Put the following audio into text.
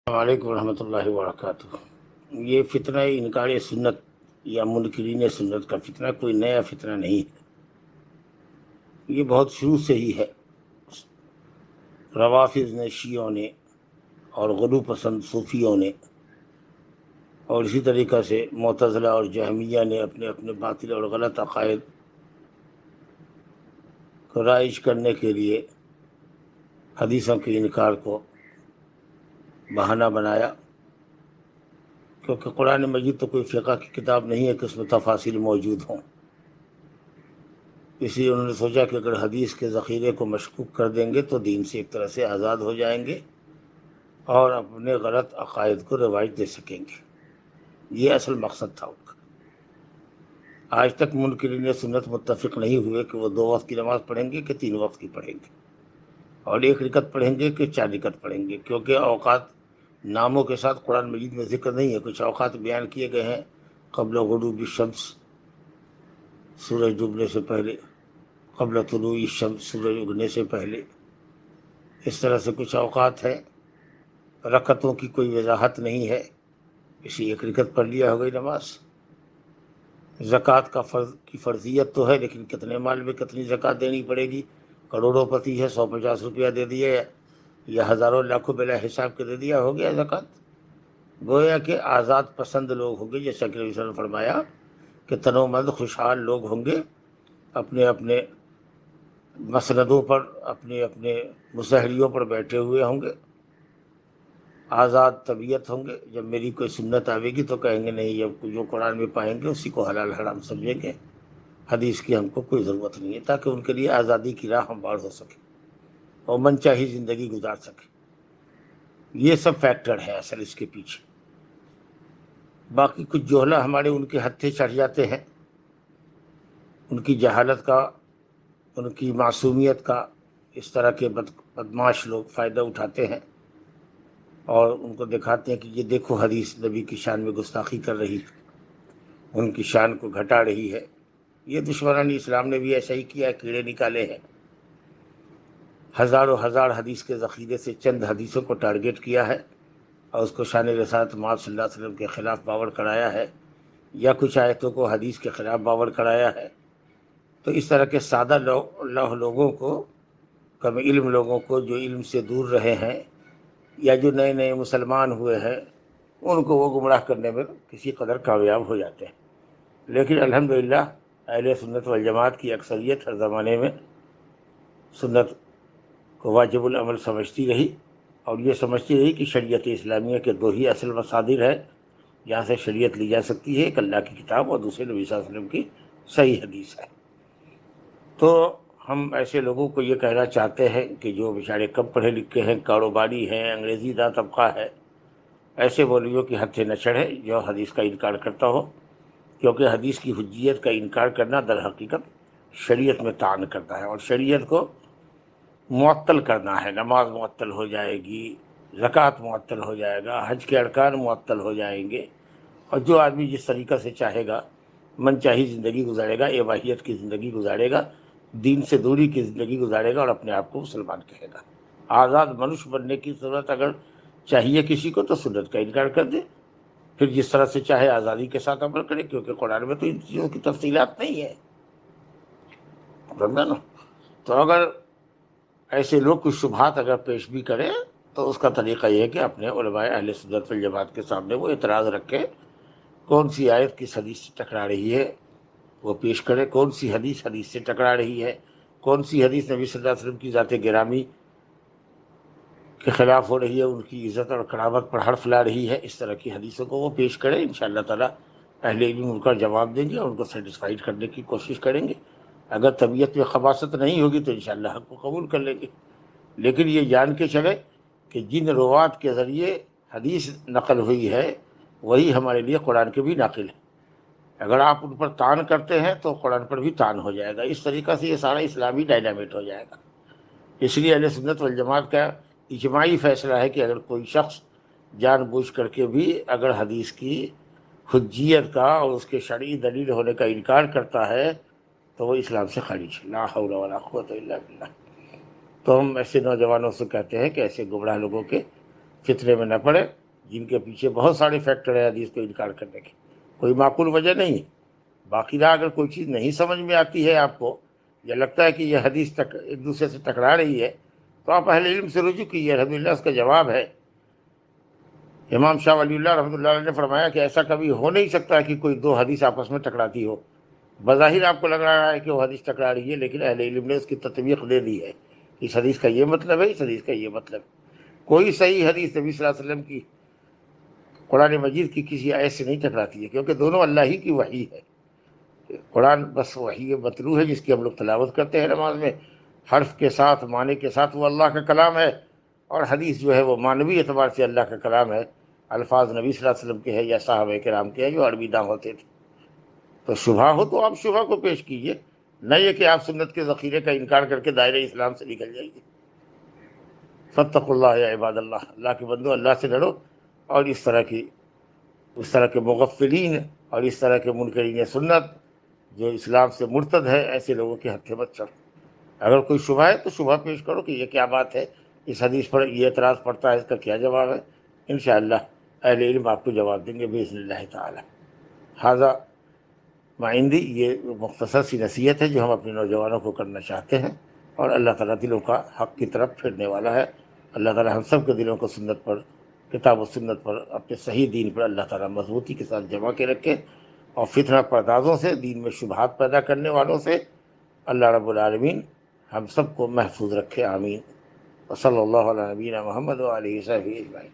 السلام علیکم ورحمۃ اللہ وبرکاتہ۔ یہ فتنہ انکار سنت یا منکرین سنت کا فتنہ کوئی نیا فتنہ نہیں ہے، یہ بہت شروع سے ہی ہے۔ روافض نے، شیعوں نے اور غلو پسند صوفیوں نے اور اسی طریقہ سے معتزلہ اور جہمیہ نے اپنے اپنے باطل اور غلط عقائد کو رائج کرنے کے لیے حدیثوں کے انکار کو بہانہ بنایا، کیونکہ قرآن مجید تو کوئی فقہ کی کتاب نہیں ہے کہ اس میں تفاصیل موجود ہوں۔ اس لیے انہوں نے سوچا کہ اگر حدیث کے ذخیرے کو مشکوک کر دیں گے تو دین سے ایک طرح سے آزاد ہو جائیں گے اور اپنے غلط عقائد کو روایت دے سکیں گے۔ یہ اصل مقصد تھا ان کا۔ آج تک منکرین سنت متفق نہیں ہوئے کہ وہ 2 وقت کی نماز پڑھیں گے کہ 3 وقت کی پڑھیں گے، اور 1 رکعت پڑھیں گے کہ 4 رکعت پڑھیں گے، کیونکہ اوقات ناموں کے ساتھ قرآن مجید میں ذکر نہیں ہے۔ کچھ اوقات بیان کیے گئے ہیں: قبل غروب الشمس، سورج ڈوبنے سے پہلے، قبل طلوع الشمس، سورج اگنے سے پہلے۔ اس طرح سے کچھ اوقات ہیں۔ رکعتوں کی کوئی وضاحت نہیں ہے، اسی 1 رکعت پڑھ لیا ہو گئی نماز۔ زکوٰۃ کی فرضیت تو ہے، لیکن کتنے مال میں کتنی زکوٰۃ دینی پڑے گی؟ کروڑوں پتی ہے، 150 روپیہ دے دیا یا ہزاروں لاکھوں بلا حساب کے دے دیا، ہو گیا زکوٰۃ؟ گویا کہ آزاد پسند لوگ ہوں گے، جیسا کہ نبی صلی اللہ علیہ وسلم نے فرمایا کہ تنومند خوشحال لوگ ہوں گے، اپنے اپنے مسندوں پر، اپنے اپنے مسہریوں پر بیٹھے ہوئے ہوں گے، آزاد طبیعت ہوں گے۔ جب میری کوئی سنت آئے گی تو کہیں گے نہیں، جب جو قرآن میں پائیں گے اسی کو حلال حرام سمجھیں گے، حدیث کی ہم کو کوئی ضرورت نہیں ہے، تاکہ ان کے لیے آزادی کی راہ ہموار ہو سکے اور من چاہی زندگی گزار سکے۔ یہ سب فیکٹر ہے اصل اس کے پیچھے۔ باقی کچھ جوہلا ہمارے ان کے ہتھے چڑھ جاتے ہیں، ان کی جہالت کا، ان کی معصومیت کا اس طرح کے بدماش لوگ فائدہ اٹھاتے ہیں اور ان کو دکھاتے ہیں کہ یہ دیکھو حدیث نبی کی شان میں گستاخی کر رہی ہے، ان کی شان کو گھٹا رہی ہے۔ یہ دشمنان اسلام نے بھی ایسا ہی کیا، کیڑے نکالے ہیں، ہزاروں ہزار حدیث کے ذخیرے سے چند حدیثوں کو ٹارگٹ کیا ہے اور اس کو شان رسالت محمد صلی اللہ علیہ وسلم کے خلاف باور کرایا ہے، یا کچھ آیتوں کو حدیث کے خلاف باور کرایا ہے۔ تو اس طرح کے سادہ لوگوں کو، کم علم لوگوں کو، جو علم سے دور رہے ہیں یا جو نئے نئے مسلمان ہوئے ہیں، ان کو وہ گمراہ کرنے میں کسی قدر کامیاب ہو جاتے ہیں۔ لیکن الحمدللہ اہل سنت والجماعت کی اکثریت ہر زمانے میں سنت کو واجب العمل سمجھتی رہی، اور یہ سمجھتی رہی کہ شریعت اسلامیہ کے 2 ہی اصل مصادر ہے جہاں سے شریعت لی جا سکتی ہے، ایک اللہ کی کتاب اور دوسرے نبی صلی اللہ علیہ وسلم کی صحیح حدیث ہے۔ تو ہم ایسے لوگوں کو یہ کہنا چاہتے ہیں کہ جو بیچارے کم پڑھے لکھے ہیں، کاروباری ہیں، انگریزی داں طبقہ ہے، ایسے مولویوں کی حد سے نہ چڑھے جو حدیث کا انکار کرتا ہو، کیونکہ حدیث کی حجیت کا انکار کرنا در حقیقت شریعت میں طعن کرنا ہے، اور شریعت کو معطل کرنا ہے۔ نماز معطل ہو جائے گی، زکوٰۃ معطل ہو جائے گا، حج کے ارکان معطل ہو جائیں گے، اور جو آدمی جس طریقہ سے چاہے گا من چاہی زندگی گزارے گا، اباحیت کی زندگی گزارے گا، دین سے دوری کی زندگی گزارے گا اور اپنے آپ کو مسلمان کہے گا۔ آزاد منش بننے کی ضرورت اگر چاہیے کسی کو تو سنت کا انکار کر دے، پھر جس طرح سے چاہے آزادی کے ساتھ عمل کرے، کیونکہ قرآن میں تو ان چیزوں کی تفصیلات نہیں ہے، سمجھا نا؟ تو اگر ایسے لوگ کچھ شبہات اگر پیش بھی کریں تو اس کا طریقہ یہ ہے کہ اپنے علماء اہل سنت والجماعت کے سامنے وہ اعتراض رکھے، کون سی آیت کس حدیث سے ٹکرا رہی ہے وہ پیش کرے، کون سی حدیث حدیث سے ٹکرا رہی ہے، کون سی حدیث نبی صلی اللہ علیہ وسلم کی ذات گرامی کے خلاف ہو رہی ہے، ان کی عزت اور کرامت پر حرف لا رہی ہے۔ اس طرح کی حدیثوں کو وہ پیش کرے، انشاءاللہ تعالی اہل علم ان کا جواب دیں گے اور ان کو سیٹسفائیڈ کرنے کی کوشش کریں گے۔ اگر طبیعت میں خباثت نہیں ہوگی تو انشاءاللہ حق کو قبول کر لیں گے، لیکن یہ جان کے چلے کہ جن روات کے ذریعے حدیث نقل ہوئی ہے وہی ہمارے لیے قرآن کے بھی ناقل ہے۔ اگر آپ ان پر طعن کرتے ہیں تو قرآن پر بھی طعن ہو جائے گا۔ اس طریقہ سے یہ سارا اسلامی ڈائنامٹ ہو جائے گا۔ اس لیے اہل سنت والجماعت کا اجماعی فیصلہ ہے کہ اگر کوئی شخص جان بوجھ کر کے بھی اگر حدیث کی حجیت کا اور اس کے شرعی دلیل ہونے کا انکار کرتا ہے تو وہ اسلام سے خارج ہے۔ لا حول ولا قوت الا باللہ۔ تو ہم ایسے نوجوانوں سے کہتے ہیں کہ ایسے گمراہ لوگوں کے فتنے میں نہ پڑے جن کے پیچھے بہت سارے فیکٹر ہیں حدیث کو انکار کرنے کے، کوئی معقول وجہ نہیں ہے۔ باقی رہا اگر کوئی چیز نہیں سمجھ میں آتی ہے آپ کو، یا لگتا ہے کہ یہ حدیث ایک دوسرے سے ٹکرا رہی ہے، تو آپ اہل علم سے رجوع کیجیے، الحمدللہ اس کا جواب ہے۔ امام شاہ ولی اللہ رحمۃ اللہ علیہ نے فرمایا کہ ایسا کبھی ہو نہیں سکتا کہ کوئی دو حدیث آپس میں ٹکراتی ہو۔ بظاہر آپ کو لگ رہا ہے کہ وہ حدیث ٹکرا رہی ہے، لیکن اہل علم نے اس کی تطبیق دے دی ہے، اس حدیث کا یہ مطلب ہے، اس حدیث کا یہ مطلب ہے۔ کوئی صحیح حدیث نبی صلی اللہ علیہ وسلم کی قرآن مجید کی کسی آیت سے نہیں ٹکراتی ہے، کیونکہ دونوں اللہ ہی کی وحی ہے۔ قرآن بس وحی متلو ہے جس کی ہم لوگ تلاوت کرتے ہیں نماز میں، حرف کے ساتھ معنی کے ساتھ، وہ اللہ کا کلام ہے۔ اور حدیث جو ہے وہ معنوی اعتبار سے اللہ کا کلام ہے، الفاظ نبی صلی اللہ علیہ وسلم کے ہیں یا صحابہ کرام کے ہیں جو عربی داں ہوتے تھے۔ تو شبہ ہو تو آپ شبہ کو پیش کیجئے، نہ یہ کہ آپ سنت کے ذخیرے کا انکار کر کے دائرہ اسلام سے نکل جائیے۔ فاتقوا اللہ یا عباد اللہ، اللہ کے بندو اللہ سے ڈرو، اور اس طرح کے مغفلین اور اس طرح کے منکرین سنت جو اسلام سے مرتد ہے، ایسے لوگوں کے ہتھے مت چڑھو۔ اگر کوئی شبہ ہے تو شبہ پیش کرو کہ یہ کیا بات ہے، اس حدیث پر یہ اعتراض پڑتا ہے، اس کا کیا جواب ہے۔ انشاءاللہ اہل علم آپ کو جواب دیں گے باذن اللہ تعالی۔ ھذا ما عندی، یہ مختصر سی نصیحت ہے جو ہم اپنے نوجوانوں کو کرنا چاہتے ہیں، اور اللہ تعالیٰ دلوں کا حق کی طرف پھیرنے والا ہے۔ اللہ تعالیٰ ہم سب کے دلوں کو سنت پر، کتاب و سنت پر، اپنے صحیح دین پر اللہ تعالیٰ مضبوطی کے ساتھ جمع کے رکھے، اور فتنہ پردازوں سے، دین میں شبہات پیدا کرنے والوں سے اللہ رب العالمین ہم سب کو محفوظ رکھے، آمین۔ وصلی اللہ علی نبینا محمد وآلہ وصحبہ اجمعین۔